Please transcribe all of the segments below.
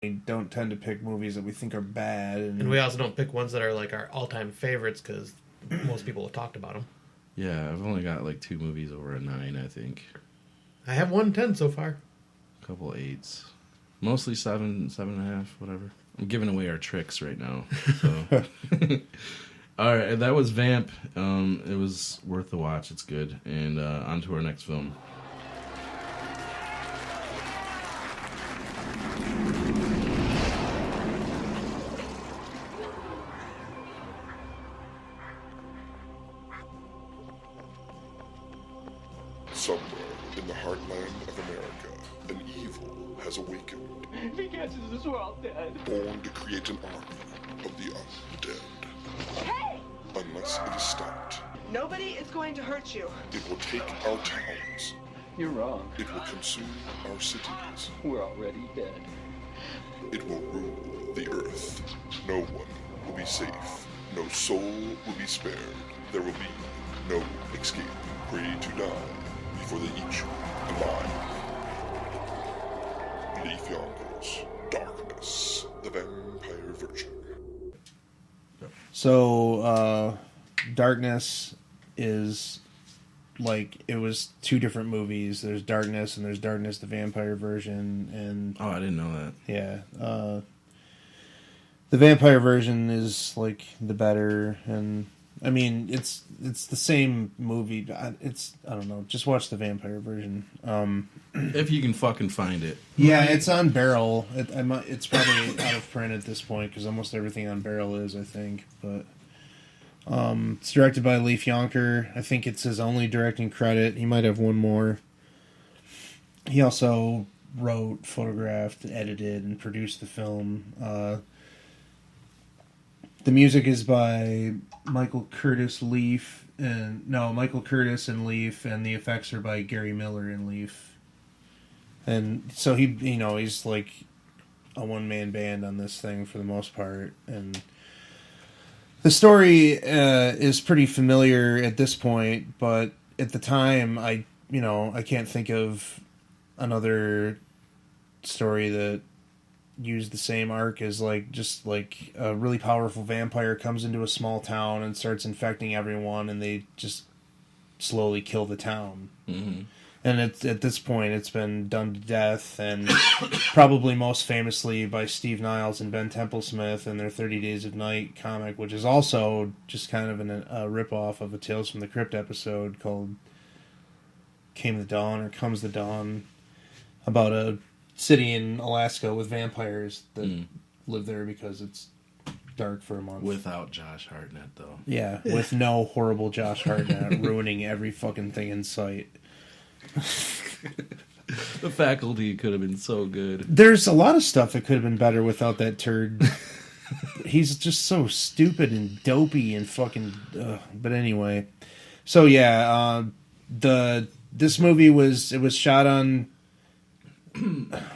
We don't tend to pick movies that we think are bad. And we also don't pick ones that are like our all-time favorites because most people have talked about them. Yeah, I've only got like 2 movies over a 9, I think. I have 1 10 so far. A couple 8s. Mostly 7, 7.5, whatever. I'm giving away our tricks right now. So. All right, that was Vamp. It was worth the watch. It's good. And on to our next film. Somewhere in the heartland of America, an evil has awakened. If he catches us, we're all dead. Born to create an army of the undead. Hey! Unless it is stopped, Nobody is going to hurt you. it will take our towns. You're wrong. It will consume our cities. We're already dead. It will rule the earth. No one will be safe. No soul will be spared. There will be no escape. Ready to die before they eat you alive. Leaf Yonkers, Darkness, the Vampire Virgin. So, Darkness is like, it was 2 different movies. There's Darkness and there's Darkness the Vampire Version, and Oh, I didn't know that. yeah, the vampire version is like the better, and I mean it's the same movie. I don't know. Just watch the vampire version. If you can fucking find it. Yeah, it's on Barrel. It's probably out of print at this point because almost everything on Barrel is, I think. But it's directed by Leif Yonker. I think it's his only directing credit. He might have one more. He also wrote, photographed, edited, and produced the film. The music is by Michael Curtis and Leif, and the effects are by Gary Miller and Leif. And so he's like a one-man band on this thing for the most part. And the story is pretty familiar at this point, but at the time, I can't think of another story that used the same arc as just a really powerful vampire comes into a small town and starts infecting everyone, and they just slowly kill the town. Mm-hmm. And at this point, it's been done to death, and probably most famously by Steve Niles and Ben Templesmith in their 30 Days of Night comic, which is also just kind of a ripoff of a Tales from the Crypt episode called Comes the Dawn, about a city in Alaska with vampires that live there because it's dark for a month. Without Josh Hartnett, though. Yeah, with no horrible Josh Hartnett ruining every fucking thing in sight. The Faculty could have been so good. There's a lot of stuff that could have been better without that turd. He's just so stupid and dopey and fucking... but anyway. So yeah, this movie was shot on...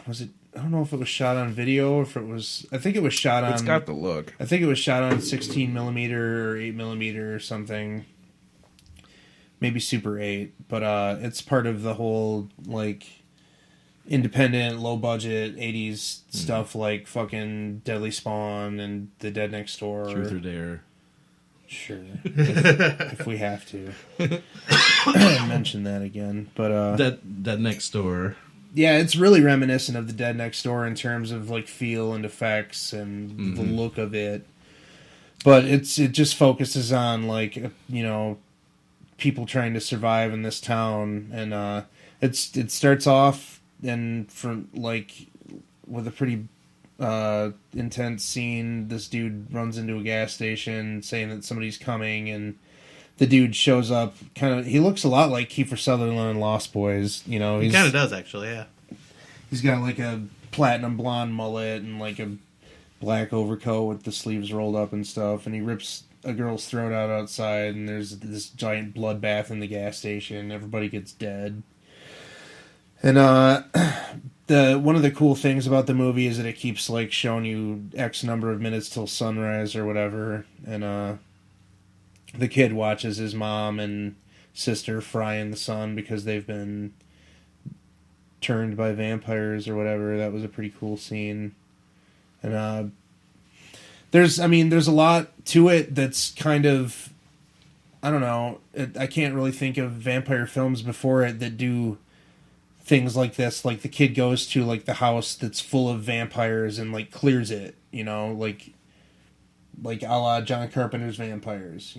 was it? I don't know if it was shot on video or if it was... I think it was shot on... It's got the look. I think it was shot on 16mm or 8mm or something. Maybe Super 8. But it's part of the whole, independent, low-budget 80s stuff like fucking Deadly Spawn and The Dead Next Door. Truth or Dare. Sure. if we have to. Mention that again. But Dead Next Door. Yeah, it's really reminiscent of The Dead Next Door in terms of feel and effects and the look of it. But it just focuses on people trying to survive in this town, and it starts off with a pretty intense scene. This dude runs into a gas station saying that somebody's coming, and the dude shows up. He looks a lot like Kiefer Sutherland in Lost Boys. He kind of does, actually. Yeah. He's got a platinum blonde mullet and a black overcoat with the sleeves rolled up and stuff, and he rips a girl's throat out outside, and there's this giant bloodbath in the gas station. Everybody gets dead. And one of the cool things about the movie is that it keeps showing you X number of minutes till sunrise or whatever, and the kid watches his mom and sister fry in the sun because they've been turned by vampires or whatever. That was a pretty cool scene. And there's a lot to it that's kind of, I don't know, I can't really think of vampire films before it that do things like this. Like the kid goes to like the house that's full of vampires and like clears it, like a la John Carpenter's Vampires.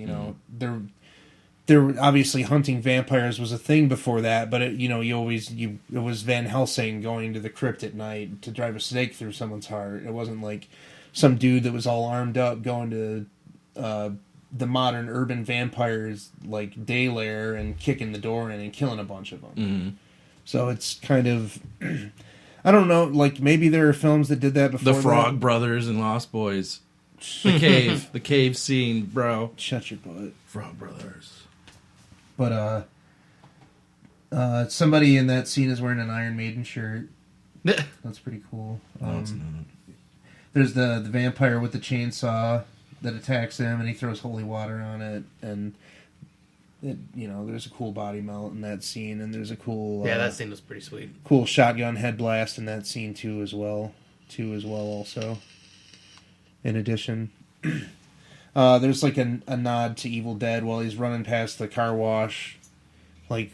They're obviously hunting vampires was a thing before that, but it was Van Helsing going to the crypt at night to drive a stake through someone's heart. It wasn't like some dude that was all armed up going to the modern urban vampires like day lair and kicking the door in and killing a bunch of them. Mm-hmm. So it's kind of, I don't know, like maybe there are films that did that before. The Frog Brothers and Lost Boys. The cave scene, bro. Shut your butt. Frog Brothers. But somebody in that scene is wearing an Iron Maiden shirt. That's pretty cool. No, it's not. There's the vampire with the chainsaw that attacks him, and he throws holy water on it, and there's a cool body melt in that scene, and there's a cool that scene was pretty sweet. Cool shotgun head blast in that scene too as well also. In addition, there's like a nod to Evil Dead while he's running past the car wash. Like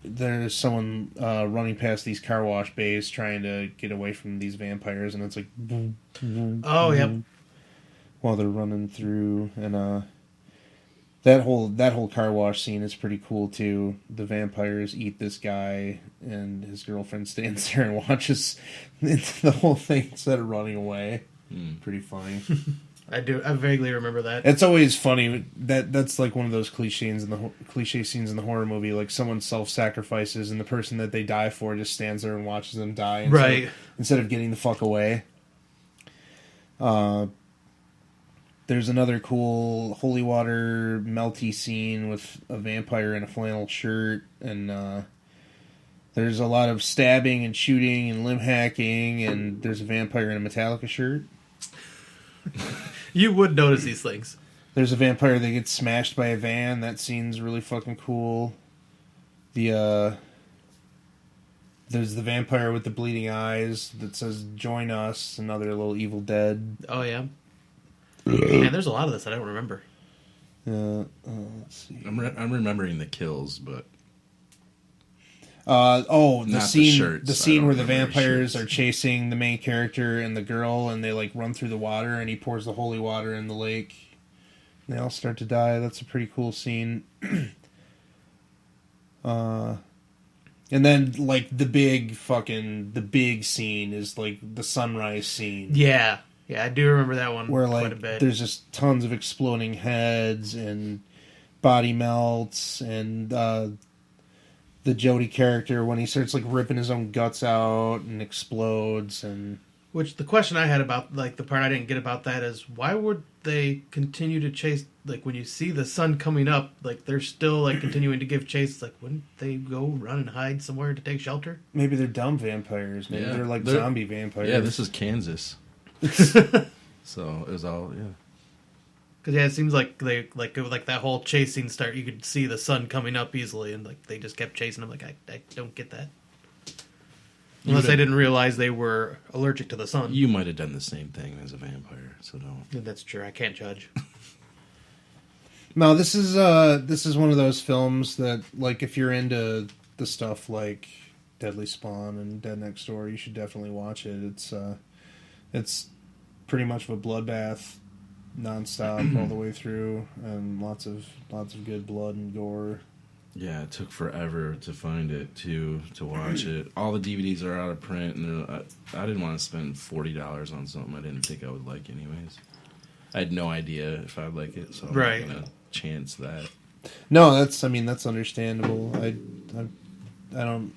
there's someone running past these car wash bays trying to get away from these vampires, and it's like boom, boom, oh boom, yep, while they're running through, and that whole car wash scene is pretty cool too. The vampires eat this guy, and his girlfriend stands there and watches the whole thing instead of running away. Pretty funny. I vaguely remember that. It's always funny that's like one of those cliche scenes in the horror movie. Like someone self-sacrifices, and the person that they die for just stands there and watches them die, instead of getting the fuck away. There's another cool holy water melty scene with a vampire in a flannel shirt, and there's a lot of stabbing and shooting and limb hacking, and there's a vampire in a Metallica shirt. You would notice these things. There's a vampire that gets smashed by a van. That scene's really fucking cool. There's the vampire with the bleeding eyes that says "Join us." Another little Evil Dead. Oh yeah. Man, there's a lot of this I don't remember. Let's see. I'm remembering the kills, but the scene the scene where the vampires are chasing the main character and the girl, and they like run through the water, and he pours the holy water in the lake. They all start to die. That's a pretty cool scene. And then like the big scene is like the sunrise scene. Yeah, I do remember that one where quite a like bit. there's just tons of exploding heads and body melts, and the Jody character when he starts like ripping his own guts out and explodes. And which the question I had about like the part I didn't get about that is why would they continue to chase, like when you see the sun coming up, like they're still like continuing to give chase. Like wouldn't they go run and hide somewhere to take shelter? Maybe they're dumb vampires. Maybe they're zombie vampires. Yeah, this is Kansas. So it was all Because it seems like they like that whole chasing start. You could see the sun coming up easily, and like they just kept chasing them. Like I don't get that. Unless they didn't realize they were allergic to the sun. You might have done the same thing as a vampire, so don't. That's true. I can't judge. No, this is one of those films that like if you're into the stuff like Deadly Spawn and Dead Next Door, you should definitely watch it. It's pretty much of a bloodbath. Non-stop all the way through, and lots of good blood and gore. Yeah, it took forever to find it to watch it. All the DVDs are out of print, and I didn't want to spend $40 on something I didn't think I would like anyways. I had no idea if I'd like it, so I'm not gonna chance that. No, that's understandable. I don't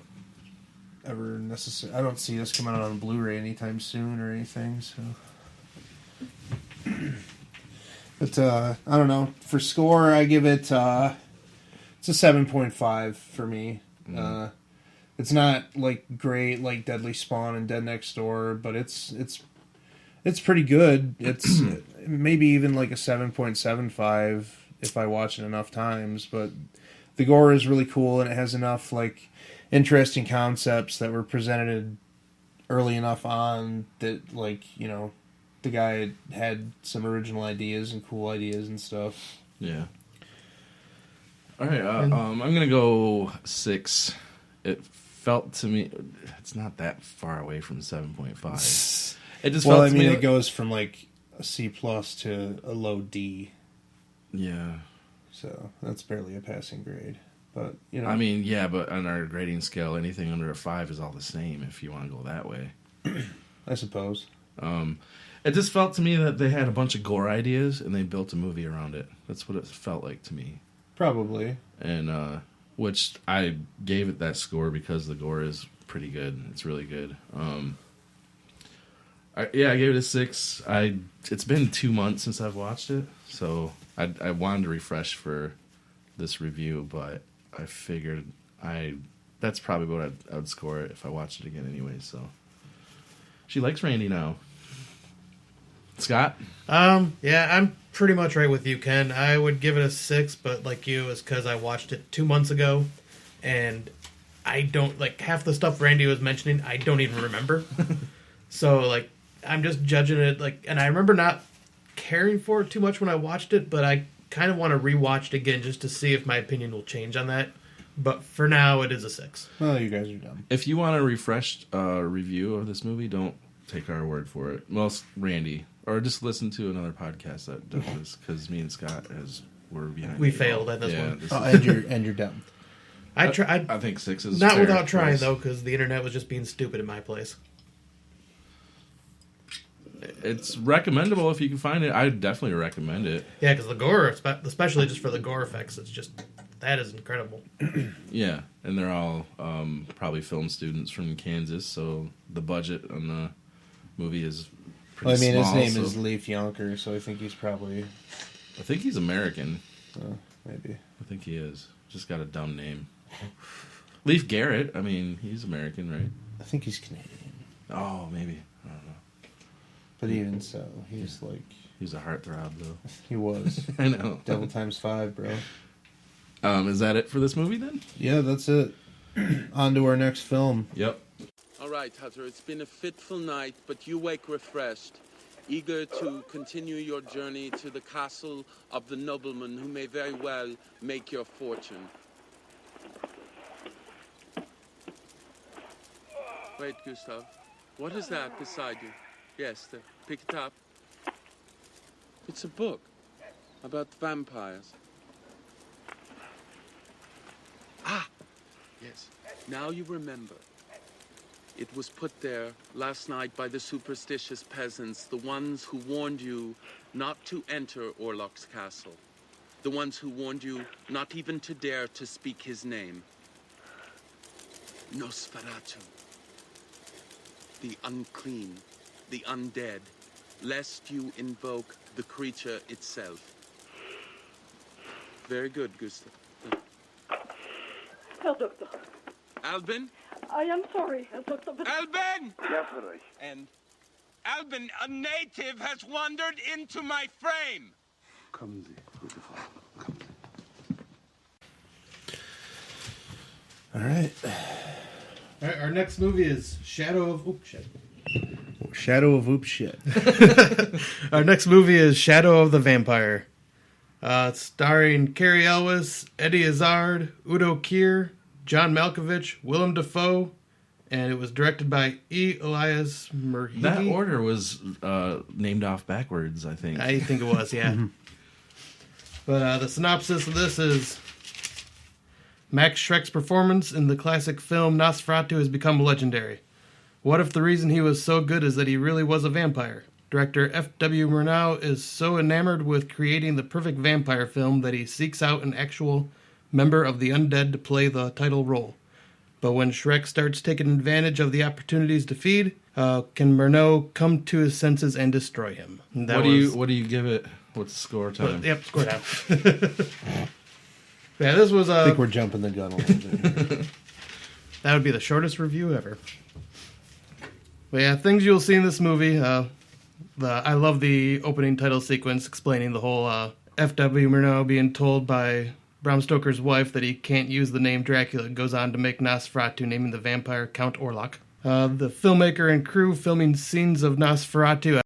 ever necessarily. I don't see this coming out on Blu-ray anytime soon or anything. So. But, I don't know. For score, I give it, it's a 7.5 for me. It's not, like, great like Deadly Spawn and Dead Next Door, but it's pretty good. It's maybe even like a 7.75 if I watch it enough times, but the gore is really cool, and it has enough, like, interesting concepts that were presented early enough on that, like, the guy had some original ideas and cool ideas and stuff. Yeah. All right, I'm gonna go 6. It felt to me it's not that far away from 7.5. It just felt to me it goes from like a C+ to a low D. Yeah. So that's barely a passing grade. But I mean, yeah, but on our grading scale, anything under a 5 is all the same if you want to go that way. I suppose. It just felt to me that they had a bunch of gore ideas and they built a movie around it. That's what it felt like to me. Probably. And which I gave it that score because the gore is pretty good. It's really good. I gave it a 6. It's been 2 months since I've watched it, so I wanted to refresh for this review, but I figured that's probably what I would score it if I watched it again anyway. So she likes Randy now. Scott? Yeah, I'm pretty much right with you, Ken. I would give it a 6, but like you, it's because I watched it 2 months ago, and I don't, like, half the stuff Randy was mentioning, I don't even remember. So, like, I'm just judging it, like, and I remember not caring for it too much when I watched it, but I kind of want to rewatch it again just to see if my opinion will change on that. But for now, it is a 6. Well, you guys are dumb. If you want a refreshed review of this movie, don't take our word for it. Well, Randy. Or just listen to another podcast that does this, because me and Scott were behind. We failed at this one. And you're dumb. I tried. I think 6 is not fair without trying choice. though, because the internet was just being stupid in my place. It's recommendable if you can find it. I definitely recommend it. Yeah, because the gore, especially just for the gore effects, that is incredible. Yeah, and they're all probably film students from Kansas, so the budget on the movie is Well, I mean, small, his name is Leif Yonker, so I think he's probably... I think he's American. Maybe. I think he is. Just got a dumb name. Leif Garrett, I mean, he's American, right? I think he's Canadian. Oh, maybe. I don't know. But even so, he's like... He's a heartthrob, though. He was. I know. Devil times 5, bro. Is that it for this movie, then? Yeah, that's it. On to our next film. Yep. All right, Hutter, it's been a fitful night, but you wake refreshed, eager to continue your journey to the castle of the nobleman who may very well make your fortune. Wait, Gustav. What is that beside you? Yes, pick it up. It's a book about vampires. Ah, yes. Now you remember. It was put there last night by the superstitious peasants, the ones who warned you not to enter Orlok's castle. The ones who warned you not even to dare to speak his name. Nosferatu. The unclean, the undead, lest you invoke the creature itself. Very good, Gustav. Herr Doktor, Albin? I am sorry, Herr Doktor, but... Albin! Ja, Friedrich. And Albin, a native has wandered into my frame. Kommen Sie, gute Frau. Kommen Sie. All right. All right, our next movie is Shadow of... Oop, shit. Shadow of Oop Shit. Our next movie is Shadow of the Vampire. Starring Cary Elwes, Eddie Izzard, Udo Kier, John Malkovich, Willem Dafoe, and it was directed by E. Elias Murhigi. That order was named off backwards, I think. I think it was, yeah. But the synopsis of this is... Max Schreck's performance in the classic film Nosferatu has become legendary. What if the reason he was so good is that he really was a vampire? Director F.W. Murnau is so enamored with creating the perfect vampire film that he seeks out an actual member of the undead to play the title role. But when Schreck starts taking advantage of the opportunities to feed, can Murnau come to his senses and destroy him? What do you give it? What's the score time? Yep, score time. Yeah, this was I think we're jumping the gun a little bit. That would be the shortest review ever. But yeah, things you'll see in this movie. I love the opening title sequence explaining the whole F.W. Murnau being told by Bram Stoker's wife that he can't use the name Dracula. Goes on to make Nosferatu, naming the vampire Count Orlok. The filmmaker and crew filming scenes of Nosferatu